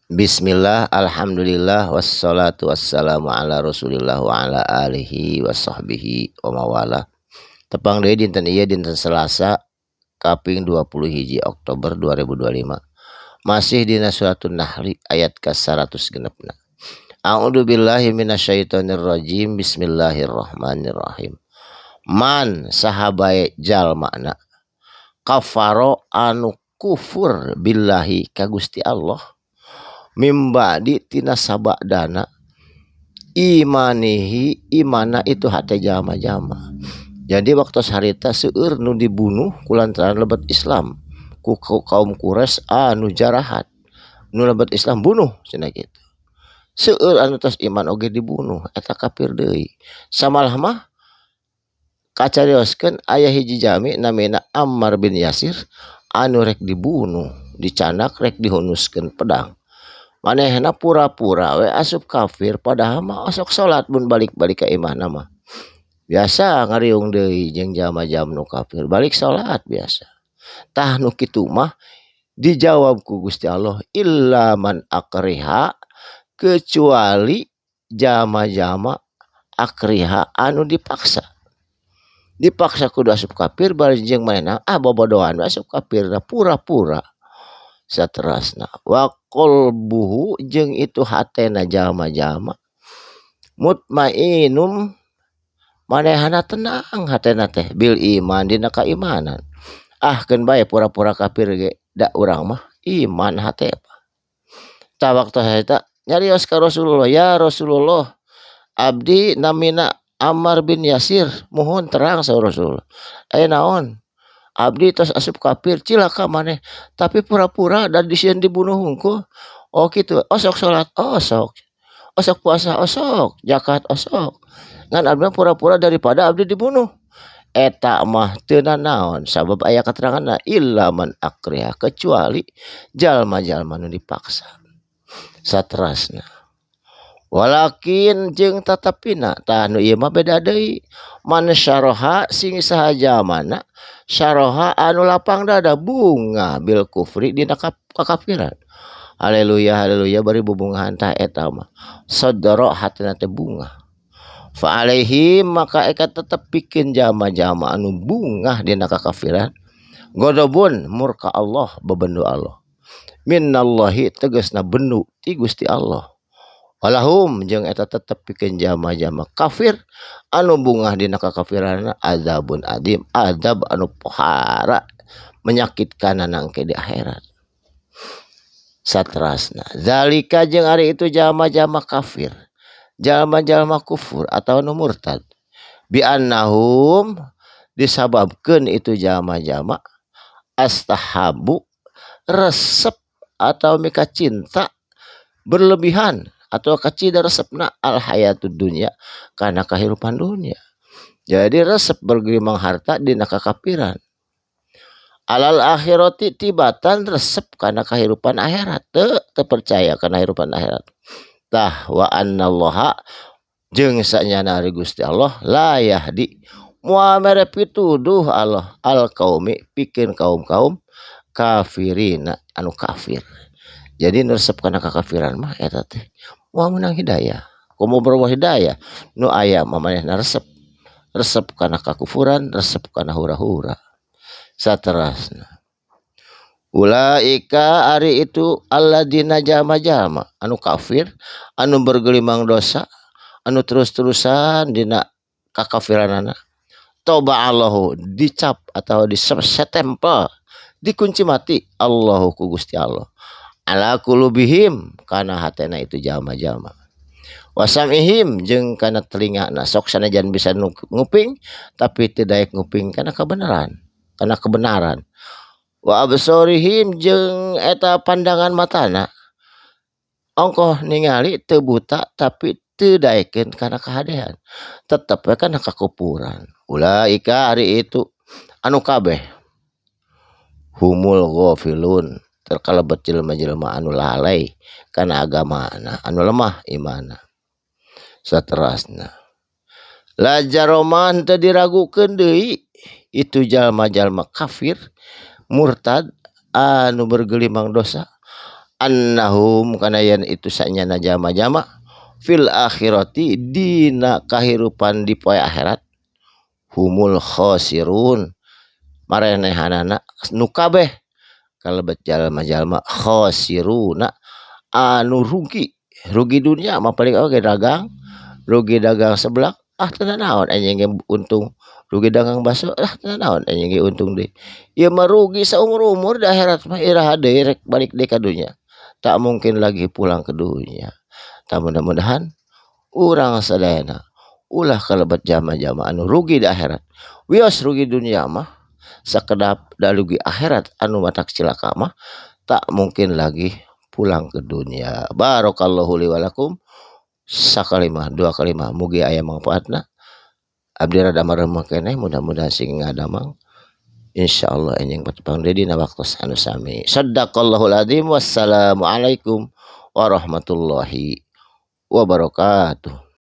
Bismillah, alhamdulillah, wassalatu wassalamu ala rasulillah wa ala alihi wa sahbihi wa mawala. Tepang deui dinten ieu dinten Selasa kaping 20 hiji Oktober 2025. Masih dina suratun Nahli ayat ke 100 genepna. A'udzu billahi minasyaitonir rajim. Bismillahirrahmanirrahim. Man sahabae jalmana kafaro anu kufur billahi ka Gusti Allah mimbadi tina sabadana imanihi imana itu hate jama-jama. Jadi waktu sarita seueur nu dibunuh kulantaran lebat Islam ku kaum Quraisy anu jarahat nu lebat Islam bunuh cenah kitu. Seueur anu tos iman oge dibunuh eta kafir deui. Samalah mah kacarioskeun aya hiji jami namina Ammar bin Yasir anu rek dibunuh, dicanak rek dihunuskeun pedang. Manehna pura-pura we asup kafir padahal mah osok salat mun balik-balik ka imahna mah. Biasa ngariung deui jeung jama-jama nu kafir, balik salat biasa. Tah nu kitu mah dijawab ku Gusti Allah, illa man akriha, kecuali jama-jama akriha anu dipaksa. Dipaksa kudu asup kafir bari jeung manehna bobodohan asup kafir pura-pura. Saterasna wa qalbuhu jeung itu hatena jama-jama mutmainum manehna tenang hatena teh bil iman dina kaimanan. Keun bae pura-pura kafir ge da urang mah iman hate ta waktu eta nyarios ka Rasulullah, ya Rasulullah abdi namina Ammar bin Yasir mohon terang sa Rasul. Naon? Abdi tos asup kafir cilaka maneh tapi pura-pura dan disieun dibunuh hungkul. Oh kitu. Osok salat osok. Osok puasa osok, zakat osok. Ngan abdi pura-pura daripada abdi dibunuh. Eta mah teu naon sabab aya kateranganna illa man akriha kecuali jalma-jalma nu dipaksa. Saterasna walakin jeung tatapina tah nu ieu mah beda deui. Man syaraha sing sahaja mana syaraha anu lapang dada bunga bil kufri dina kakafiran. Haleluya haleluya bari bubungahan tah eta mah sadara hatna teh bunga. Fa alaihim maka eka tetep pikeun jama-jama anu bunga dina kakafiran. Godobun murka Allah bebendu Allah. Minallahi tegasna bendu ti Gusti Allah. Walahum jeung eta tetep pikeun jama-jama kafir anu bungah dina kakafiranna azabun adim azab anu pohara menyakitkan nangke di akhirat. Saterasna zalika jeung ari itu jama-jama kafir jalma-jalma kufur atau nu murtad bi annahum disababkeun itu jama-jama astahabu resep atau mika cinta berlebihan atau kacida resepna al hayatud dunya karena kehidupan dunia. Jadi resep bergelimang harta dina kakafiran. Alal akhirati tibatan resep karena kehidupan akhirat teu percaya karena kehidupan akhirat. Tah wa annallaha jeung sanyana ari Gusti Allah la yahdi moal mere pituduh Allah al qaumi pikeun kaum-kaum kafirina anu kafir. Jadi resep kana kakafiran mah eta teh moal meunang hidayah. Komo berwah hidayah nu aya mah manehna resep. Resep kana kakufuran, resep kana hura-hura. Saterasna ulaika ari itu alladzina jama-jama anu kafir anu bergelimang dosa anu terus-terusan dina kakafiranana toba Allahu dicap atau disetempel dikunci mati Allahu ku Gusti Allah ala qulubihim kana hatena itu jama-jama wasamihim jeung kana telingana sok sanajan bisa nguping tapi teu daek nguping kana kebenaran wa absorihim jeung eta pandangan matana ongkoh ningali teu buta tapi teu daekeun kana kahadean tetep we kana kakupuran. Ulaika ari itu anu kabeh humul ghafilun terkalebet jelema-jelema anu lalai kana agamana anu lemah imana. Saterasna la jaroman teu diragukeun deui itu jalma-jalma kafir murtad anu bergelimang dosa annahum kana yen itu sanyana jama-jama fil akhirati dina kahirupan di poe akhirat humul khosirun marenehanana nu kabeh kalebet jalma-jalma khosiruna anu rugi dunia mah paling oge dagang rugi dagang seblak teu naon anjing untung rugi dagang baso teu naon anjing untung deui ieu mah rugi saumur-umur di akhirat mah iraha deui rek balik deui ka dunya tak mungkin lagi pulang ke dunia tak mudah-mudahan urang sadayana ulah kalebat jama-jama anu rugi di akhirat wios rugi dunia mah sakedap da rugi akhirat anu matak cilaka mah tak mungkin lagi pulang ke dunia. Barakallahu li walakum sakalimah dua kalimah mugi aya manfaatna abdi rada maremeh keneh mudah-mudahan sing ngadamang insyaallah enjing patepang deui dina waktos anu sami sadaqallahul adzim wassalamu alaikum warahmatullahi wabarakatuh.